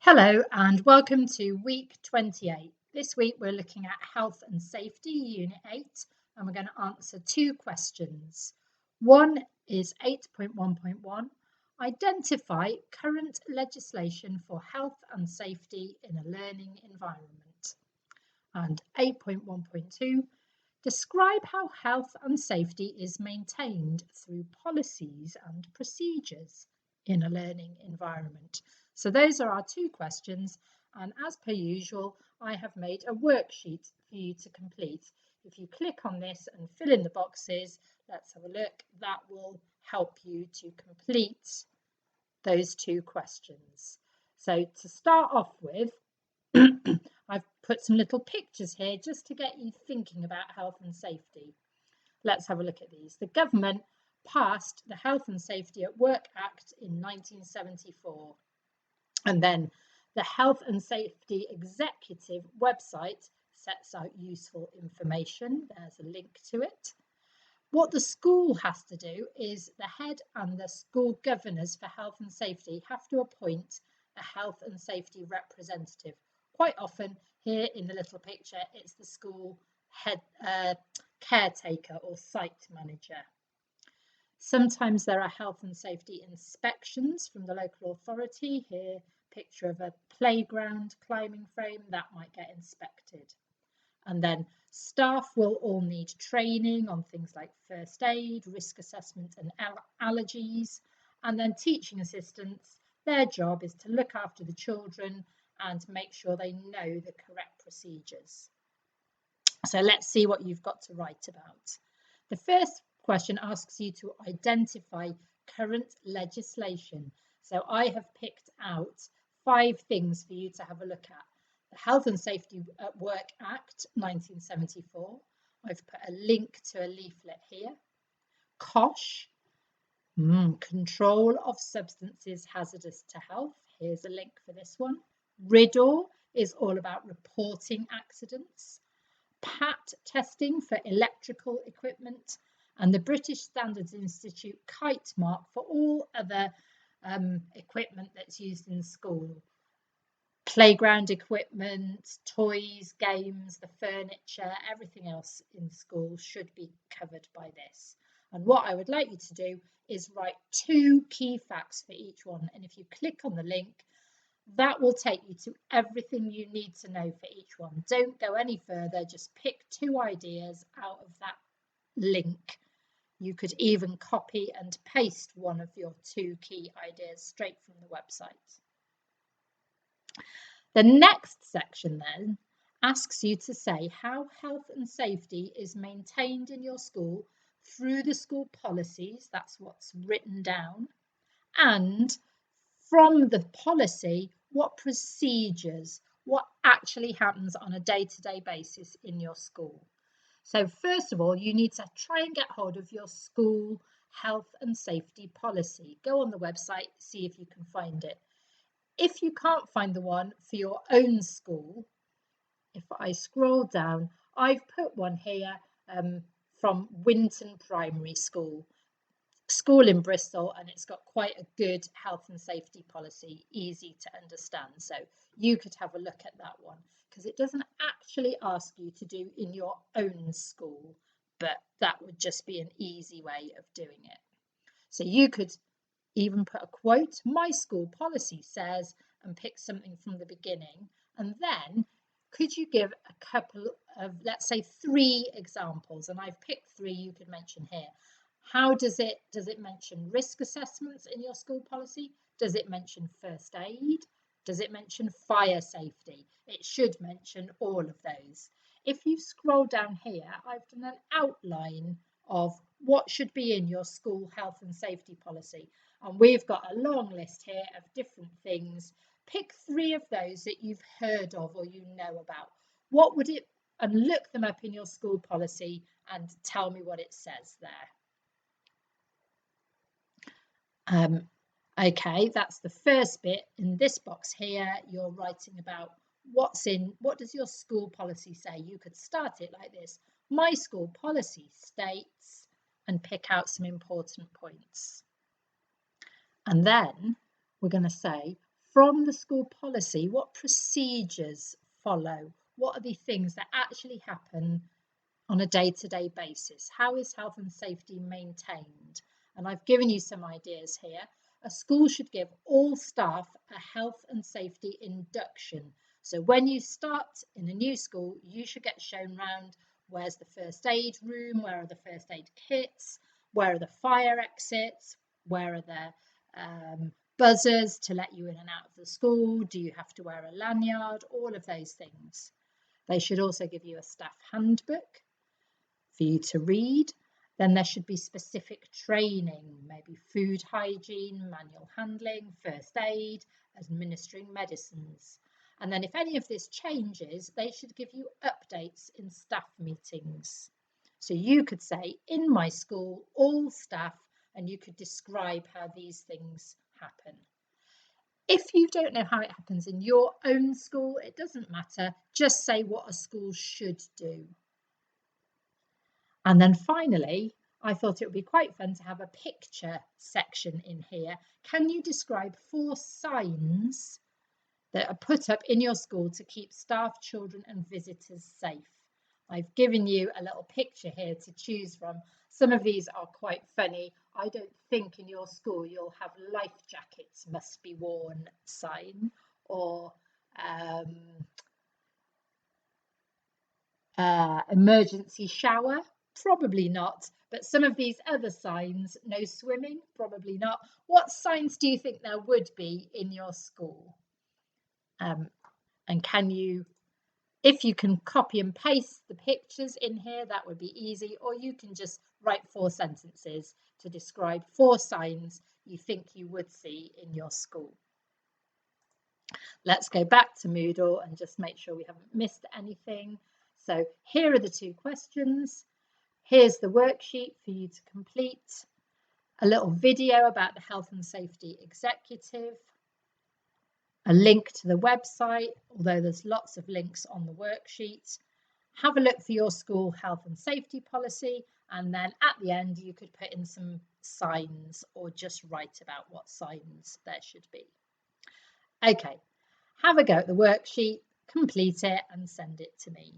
Hello and welcome to week 28. This week we're looking at health and safety, unit 8, and we're going to answer two questions. One is 8.1.1, identify current legislation for health and safety in a learning environment. And 8.1.2, describe how health and safety is maintained through policies and procedures in a learning environment. So those are our two questions, and as per usual, I have made a worksheet for you to complete. If you click on this and fill in the boxes, let's have a look, that will help you to complete those two questions. So to start off with, I've put some little pictures here just to get you thinking about health and safety. Let's have a look at these. The government passed the Health and Safety at Work Act in 1974. And then the Health and Safety Executive website sets out useful information. There's a link to it. What the school has to do is the head and the school governors for health and safety have to appoint a health and safety representative. Quite often here in the little picture, it's the school head caretaker or site manager. Sometimes there are health and safety inspections from the local authority. Here, picture of a playground climbing frame that might get inspected. And then staff will all need training on things like first aid, risk assessment and allergies. And then teaching assistants, their job is to look after the children and make sure they know the correct procedures. So let's see what you've got to write about. The first question asks you to identify current legislation. So I have picked out 5 things for you to have a look at. The Health and Safety at Work Act 1974. I've put a link to a leaflet here. COSH, Control of Substances Hazardous to Health. Here's a link for this one. RIDDOR is all about reporting accidents. PAT testing for electrical equipment, and the British Standards Institute kite mark for all other equipment that's used in school. Playground equipment, toys, games, the furniture, everything else in school should be covered by this. And what I would like you to do is write 2 key facts for each one. And if you click on the link, that will take you to everything you need to know for each one. Don't go any further, just pick 2 ideas out of that link. You could even copy and paste one of your 2 key ideas straight from the website. The next section then asks you to say how health and safety is maintained in your school through the school policies, that's what's written down, and from the policy, what procedures, what actually happens on a day-to-day basis in your school. So first of all, you need to try and get hold of your school health and safety policy. Go on the website, see if you can find it. If you can't find the one for your own school, if I scroll down, I've put one here from Winton Primary School in Bristol, and it's got quite a good health and safety policy, easy to understand. So you could have a look at that one because it doesn't actually ask you to do in your own school, but that would just be an easy way of doing it. So you could even put a quote, my school policy says, and pick something from the beginning. And then could you give a couple of, let's say 3 examples? And I've picked 3 you could mention here. How does it mention risk assessments in your school policy? Does it mention first aid? Does it mention fire safety? It should mention all of those. If you scroll down here, I've done an outline of what should be in your school health and safety policy. And we've got a long list here of different things. Pick 3 of those that you've heard of or you know about. What would it, and look them up in your school policy and tell me what it says there. Okay, that's the first bit. In this box here, you're writing about what does your school policy say? You could start it like this. My school policy states, and pick out some important points. And then we're going to say, from the school policy, what procedures follow? What are the things that actually happen on a day-to-day basis? How is health and safety maintained? And I've given you some ideas here. A school should give all staff a health and safety induction. So when you start in a new school, you should get shown around where's the first aid room, where are the first aid kits, where are the fire exits, where are the buzzers to let you in and out of the school, do you have to wear a lanyard, all of those things. They should also give you a staff handbook for you to read. Then there should be specific training, maybe food hygiene, manual handling, first aid, administering medicines. And then if any of this changes, they should give you updates in staff meetings. So you could say, in my school, all staff, and you could describe how these things happen. If you don't know how it happens in your own school, it doesn't matter. Just say what a school should do. And then finally, I thought it would be quite fun to have a picture section in here. Can you describe 4 signs that are put up in your school to keep staff, children and visitors safe? I've given you a little picture here to choose from. Some of these are quite funny. I don't think in your school you'll have life jackets must be worn sign, or emergency shower, probably not. But some of these other signs, no swimming, probably not. What signs do you think there would be in your school? And can you, if you can copy and paste the pictures in here, that would be easy, or you can just write 4 sentences to describe 4 signs you think you would see in your school. Let's go back to Moodle and just make sure we haven't missed anything. So here are the 2 questions. Here's the worksheet for you to complete. A little video about the Health and Safety Executive. A link to the website, although there's lots of links on the worksheet. Have a look for your school health and safety policy, and then at the end you could put in some signs or just write about what signs there should be. Okay, have a go at the worksheet, complete it and send it to me.